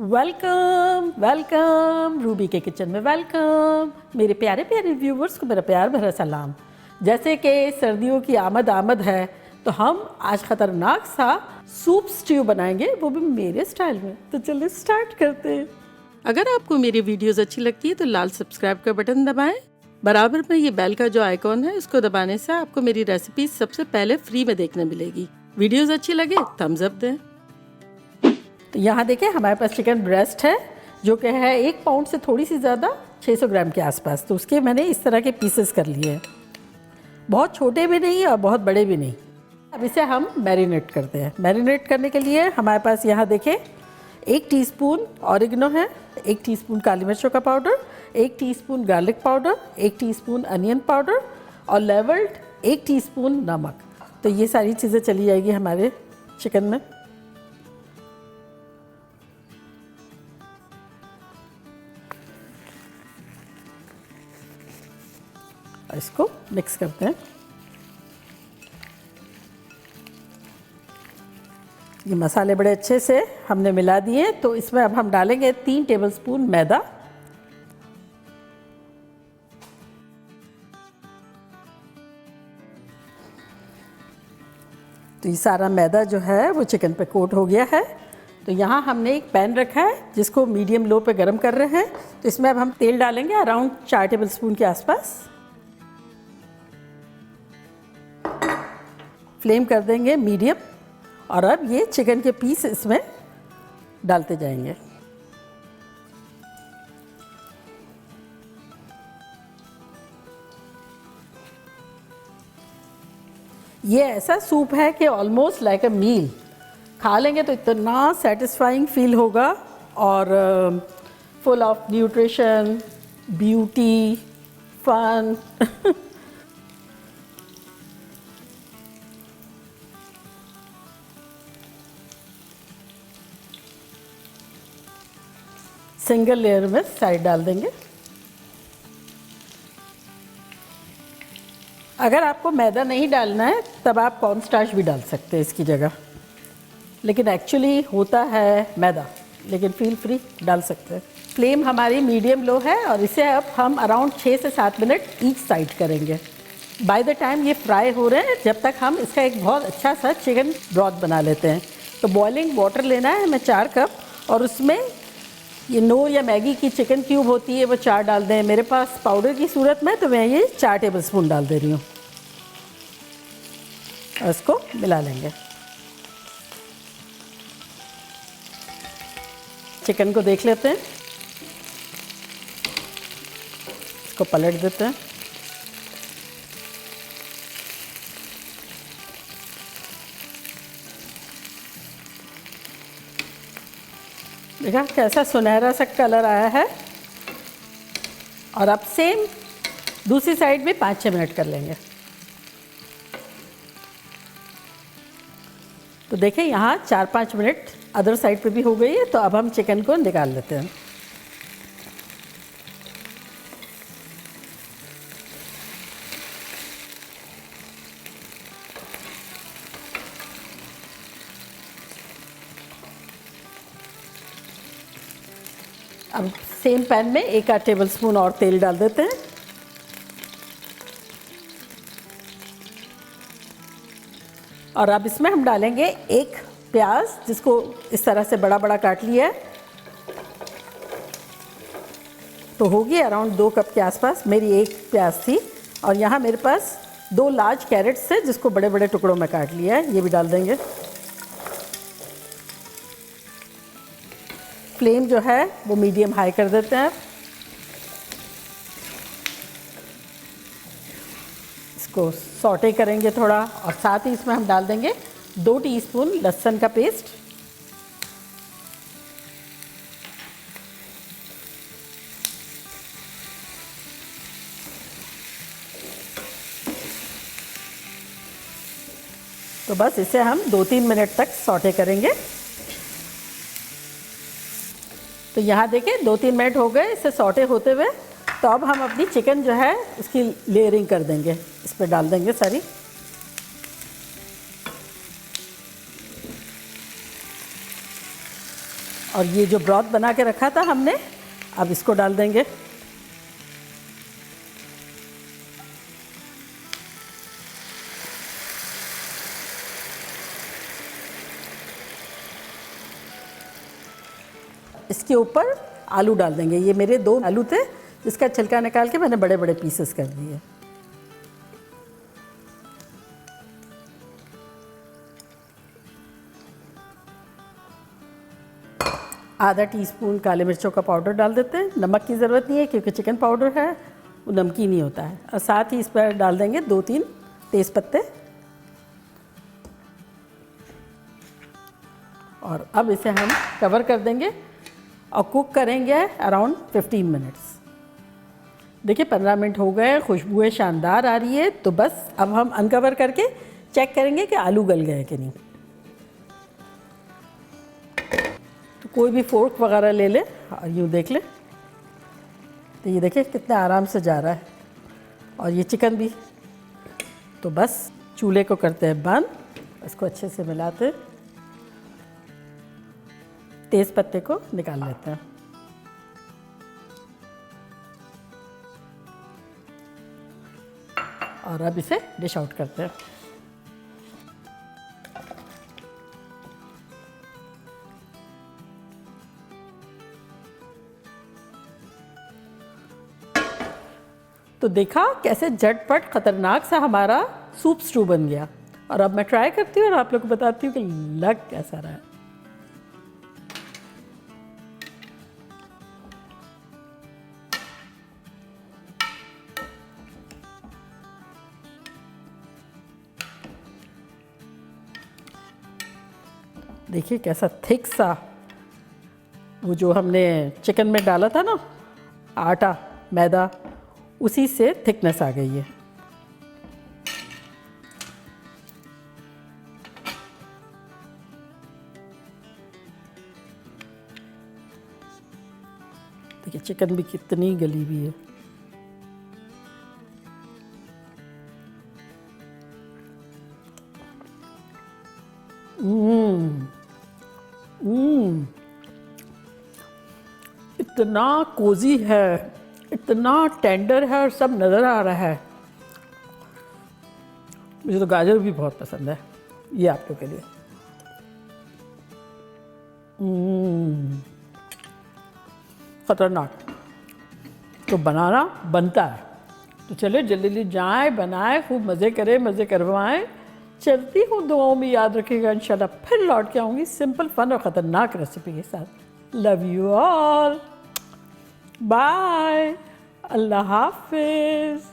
Welcome welcome Ruby के kitchen में welcome. मेरे प्यारे प्यारे व्यूवर्स को मेरा प्यार भरा सलाम। जैसे कि सर्दियों की आमद है तो हम आज ख़तरनाक सा सूप स्ट्यू बनाएंगे, वो भी मेरे स्टाइल में। तो चलिए स्टार्ट करते हैं। अगर आपको मेरी वीडियोस अच्छी लगती है तो लाल सब्सक्राइब का बटन दबाएं। बराबर में ये बेल का जो आइकॉन है उसको दबाने से आपको मेरी रेसिपी सबसे पहले फ्री में देखने मिलेगी। वीडियोस अच्छी लगे थम्स अप दें। तो यहाँ देखिए हमारे पास चिकन ब्रेस्ट है जो कि है 1 पाउंड से थोड़ी सी ज़्यादा, 600 ग्राम के आसपास। तो उसके मैंने इस तरह के पीसेस कर लिए हैं, बहुत छोटे भी नहीं और बहुत बड़े भी नहीं। अब इसे हम मैरिनेट करते हैं। मैरिनेट करने के लिए हमारे पास यहाँ देखें 1 टीस्पून ऑरिगेनो है, 1 टीस्पून काली मिर्चों का powder, 1 teaspoon garlic powder, 1 teaspoon onion powder और लेवल्ड 1 टीस्पून नमक। तो ये सारी चीज़ें चली जाएगी हमारे चिकन में। इसको मिक्स करते हैं। ये मसाले बड़े अच्छे से हमने मिला दिए। तो इसमें अब हम डालेंगे 3 टेबलस्पून मैदा। तो ये सारा मैदा जो है वो चिकन पे कोट हो गया है। तो यहाँ हमने एक पैन रखा है जिसको मीडियम लो पे गरम कर रहे हैं। तो इसमें अब हम तेल डालेंगे अराउंड 4 टेबलस्पून के आसपास। फ्लेम कर देंगे मीडियम और अब ये चिकन के पीस इसमें डालते जाएंगे। ये ऐसा सूप है कि ऑलमोस्ट लाइक अ मील। खा लेंगे तो इतना सेटिस्फाइंग फील होगा और full of nutrition, beauty, fun. Single layer में साइड डाल देंगे। अगर आपको मैदा नहीं डालना है तब आप कॉर्नस्टार्च भी डाल सकते हैं इसकी जगह, लेकिन एक्चुअली होता है मैदा, लेकिन फील फ्री डाल सकते हैं। फ्लेम हमारी मीडियम लो है और इसे अब हम अराउंड 6 से 7 मिनट ईच साइड करेंगे। बाय द टाइम ये फ्राई हो रहे हैं जब तक हम इसका एक बहुत अच्छा सा चिकन ब्रॉथ बना लेते हैं। तो बॉइलिंग वाटर लेना है हमें 4 कप और उसमें ये नो या मैगी की चिकन क्यूब होती है वो 4 डाल दें। मेरे पास पाउडर की सूरत में तो मैं ये 4 टेबलस्पून डाल दे रही हूँ और इसको मिला लेंगे। चिकन को देख लेते हैं, इसको पलट देते हैं। देखा कैसा सुनहरा सा कलर आया है। और अब सेम दूसरी साइड भी 5-6 मिनट कर लेंगे। तो देखें यहाँ 4-5 मिनट अदर साइड पे भी हो गई है। तो अब हम चिकन को निकाल लेते हैं। अब सेम पैन में 1 टेबलस्पून और तेल डाल देते हैं। और अब इसमें हम डालेंगे 1 प्याज जिसको इस तरह से बड़ा बड़ा काट लिया है। तो होगी अराउंड 2 कप के आसपास। मेरी 1 प्याज थी और यहाँ मेरे पास 2 लार्ज कैरेट्स है जिसको बड़े बड़े टुकड़ों में काट लिया है, ये भी डाल देंगे। फ्लेम जो है वो मीडियम हाई कर देते हैं। इसको सॉटे करेंगे थोड़ा और साथ ही इसमें हम डाल देंगे 2 टीस्पून लहसुन का पेस्ट। तो बस इसे हम 2-3 मिनट तक सॉटे करेंगे। तो यहाँ देखिए 2-3 मिनट हो गए इसे सॉटे होते हुए। तो अब हम अपनी चिकन जो है उसकी लेयरिंग कर देंगे, इस पर डाल देंगे सारी। और ये जो ब्रॉथ बना के रखा था हमने, अब इसको डाल देंगे। इसके ऊपर आलू डाल देंगे। ये मेरे 2 आलू थे जिसका छिलका निकाल के मैंने बड़े बड़े पीसेस कर दिए। आधा टीस्पून काले मिर्चों का पाउडर डाल देते हैं। नमक की ज़रूरत नहीं है क्योंकि चिकन पाउडर है, वो नमकीन ही होता है। और साथ ही इस पर डाल देंगे 2-3 तेज़ पत्ते। और अब इसे हम कवर कर देंगे और कुक करेंगे अराउंड 15 मिनट्स। देखिए 15 मिनट हो गए, खुशबुएं शानदार आ रही है। तो बस अब हम अनकवर करके चेक करेंगे कि आलू गल गए कि नहीं। तो कोई भी फोर्क वगैरह ले ले और यूँ देख ले, तो ये देखिए कितने आराम से जा रहा है। और ये चिकन भी। तो बस चूल्हे को करते हैं बंद, इसको अच्छे से मिलाते हैं, तेज़ पत्ते को निकाल लेते हैं। और अब इसे डिश आउट करते हैं। तो देखा कैसे झटपट खतरनाक सा हमारा सूप स्टू बन गया। और अब मैं ट्राई करती हूँ और आप लोग को बताती हूँ कि लग कैसा रहा है। देखिए कैसा थिक सा, वो जो हमने चिकन में डाला था ना आटा मैदा, उसी से थिकनेस आ गई है। देखिए चिकन भी कितनी गली हुई है। इतना कोजी है, इतना टेंडर है और सब नज़र आ रहा है। मुझे तो गाजर भी बहुत पसंद है। ये आप लोग के लिए। खतरनाक। तो बनाना बनता है। तो चले जल्दी जल्दी जाएं, बनाएं, खूब मज़े करें, मज़े करवाएं। चलती हूँ, दुआओं में याद रखिएगा। इंशाल्लाह फिर लौट के आऊँगी सिंपल फन और ख़तरनाक रेसिपी के साथ। लव यू ऑल, बाय, अल्लाह हाफिज़।